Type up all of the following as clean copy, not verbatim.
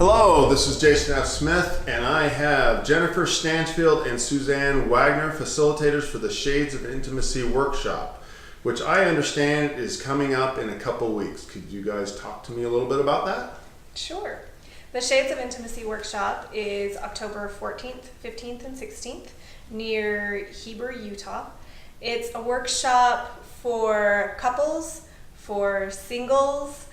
Hello, this is Jason F. Smith, and I have Jennifer Stanchfield and Suzanne Wagner, facilitators for the Shades of Intimacy workshop, which I understand is coming up in a couple weeks. Could you guys talk to me a little bit about that? Sure. The Shades of Intimacy workshop is October 14th, 15th, and 16th near Heber, Utah. It's a workshop for couples, for singles.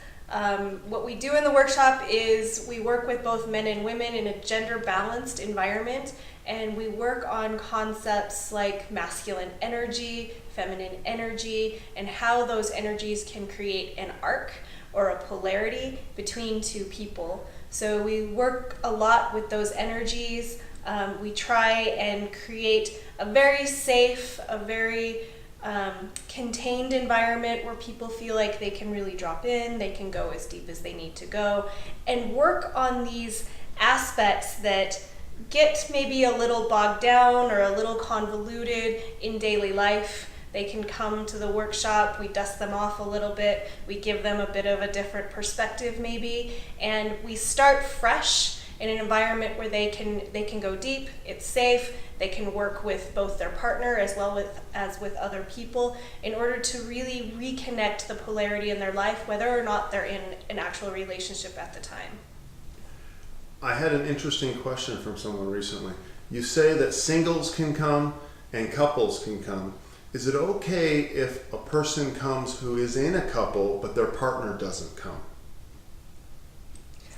What we do in the workshop is we work with both men and women in a gender-balanced environment, and we work on concepts like masculine energy, feminine energy, and how those energies can create an arc or a polarity between two people. So we work a lot with those energies. We try and create a very safe, a very contained environment where people feel like they can really drop in, they can go as deep as they need to go, and work on these aspects that get maybe a little bogged down or a little convoluted in daily life. They can come to the workshop, we dust them off a little bit, we give them a bit of a different perspective maybe, and we start fresh in an environment where they can go deep, it's safe, they can work with both their partner as well as with other people in order to really reconnect the polarity in their life, whether or not they're in an actual relationship at the time. I had an interesting question from someone recently. You say that singles can come and couples can come. Is it okay if a person comes who is in a couple but their partner doesn't come?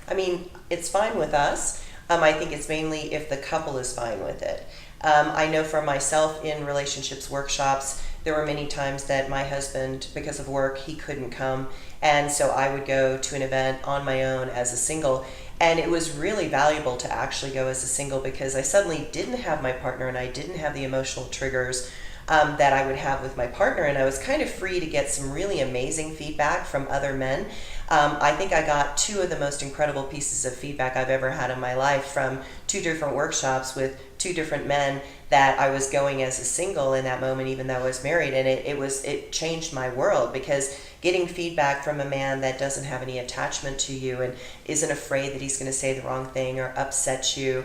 I mean, it's fine with us. I think it's mainly if the couple is fine with it. I know for myself in relationships workshops, there were many times that my husband, because of work, he couldn't come. And so I would go to an event on my own as a single. And it was really valuable to actually go as a single because I suddenly didn't have my partner and I didn't have the emotional triggers that I would have with my partner, and I was kind of free to get some really amazing feedback from other men. I think I got two of the most incredible pieces of feedback I've ever had in my life from two different workshops with two different men that I was going as a single in that moment, even though I was married, and it changed my world because getting feedback from a man that doesn't have any attachment to you and isn't afraid that he's going to say the wrong thing or upset you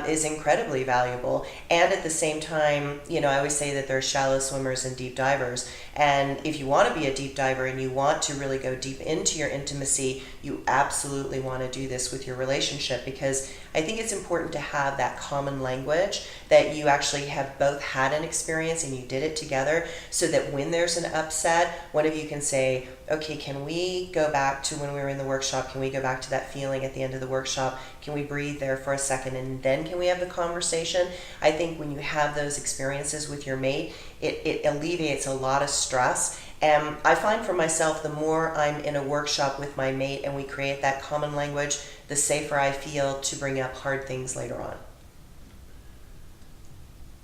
is incredibly valuable. And at the same time, I always say that there are shallow swimmers and deep divers. And if you want to be a deep diver and you want to really go deep into your intimacy, you absolutely want to do this with your relationship because I think it's important to have that common language that you actually have both had an experience and you did it together so that when there's an upset, one of you can say, okay, can we go back to when we were in the workshop? Can we go back to that feeling at the end of the workshop? Can we breathe there for a second and then can we have the conversation? I think when you have those experiences with your mate, it alleviates a lot of stress. And I find for myself, the more I'm in a workshop with my mate and we create that common language, the safer I feel to bring up hard things later on.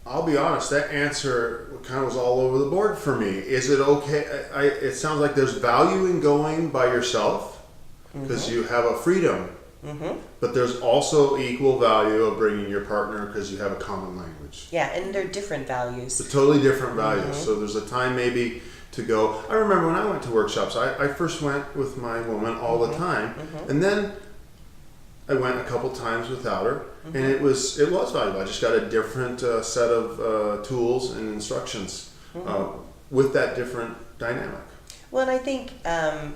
I'll be honest, that answer kind of was all over the board for me. Is it okay? It sounds like there's value in going by yourself because you have a freedom, but there's also equal value of bringing your partner because you have a common language. Yeah, and they're different values. They're totally different values. So there's a time maybe to go. I remember when I went to workshops, I first went with my woman all the time, and then I went a couple times without her, and it was valuable. I just got a different set of tools and instructions with that different dynamic. Well, and I think,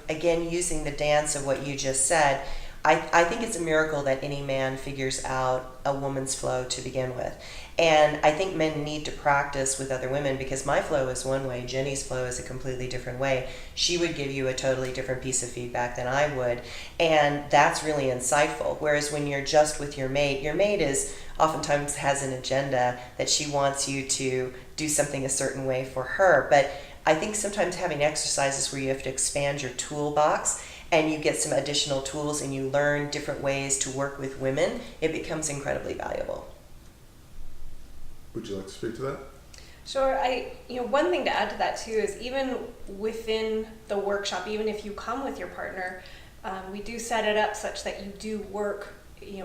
again, using the dance of what you just said, I think it's a miracle that any man figures out a woman's flow to begin with. And I think men need to practice with other women because my flow is one way, Jenny's flow is a completely different way. She would give you a totally different piece of feedback than I would. And that's really insightful. Whereas when you're just with your mate is oftentimes has an agenda that she wants you to do something a certain way for her. But I think sometimes having exercises where you have to expand your toolbox and you get some additional tools and you learn different ways to work with women, it becomes incredibly valuable. Would you like to speak to that? Sure. One thing to add to that too is even within the workshop, even if you come with your partner, we do set it up such that you do work.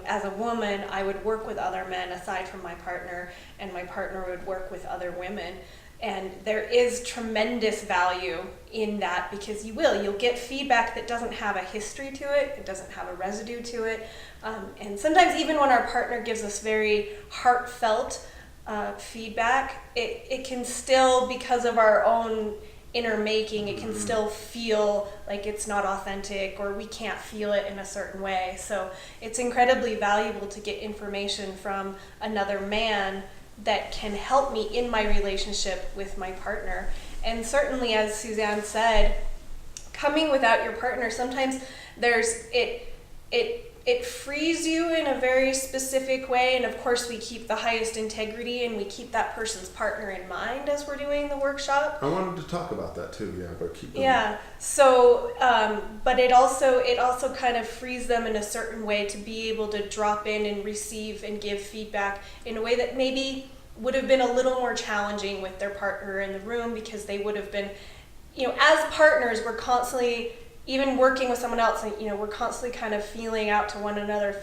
As a woman, I would work with other men aside from my partner, and my partner would work with other women. And there is tremendous value in that, because you'll get feedback that doesn't have a history to it, it doesn't have a residue to it. And sometimes even when our partner gives us very heartfelt feedback, it can still, because of our own inner making, it can still feel like it's not authentic, or we can't feel it in a certain way. So it's incredibly valuable to get information from another man that can help me in my relationship with my partner. And certainly, as Suzanne said, coming without your partner, sometimes it frees you in a very specific way. And of course, we keep the highest integrity and we keep that person's partner in mind as we're doing the workshop. I wanted to talk about that too, but keep going. Yeah. So, but it also kind of frees them in a certain way to be able to drop in and receive and give feedback in a way that maybe would have been a little more challenging with their partner in the room, because they would have been, as partners, we're constantly, even working with someone else, and we're constantly kind of feeling out to one another,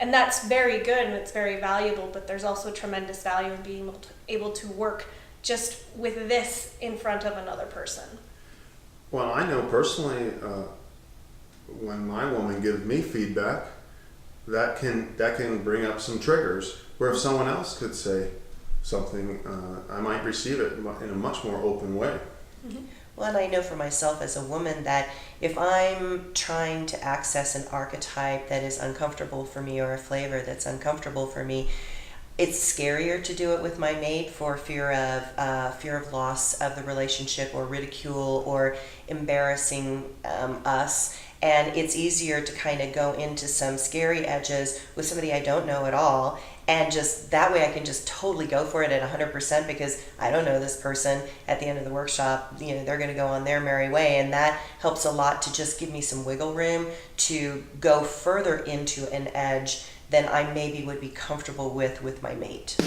and that's very good and it's very valuable. But there's also tremendous value in being able to work just with this in front of another person. Well, I know personally, when my woman gives me feedback, that can bring up some triggers. Where if someone else could say something, I might receive it in a much more open way. Mm-hmm. Well, and I know for myself as a woman that if I'm trying to access an archetype that is uncomfortable for me, or a flavor that's uncomfortable for me, it's scarier to do it with my mate for fear of loss of the relationship, or ridicule, or embarrassing us. And it's easier to kind of go into some scary edges with somebody I don't know at all. And just that way I can just totally go for it at 100%, because I don't know this person. At the end of the workshop, they're going to go on their merry way. And that helps a lot to just give me some wiggle room to go further into an edge than I maybe would be comfortable with my mate.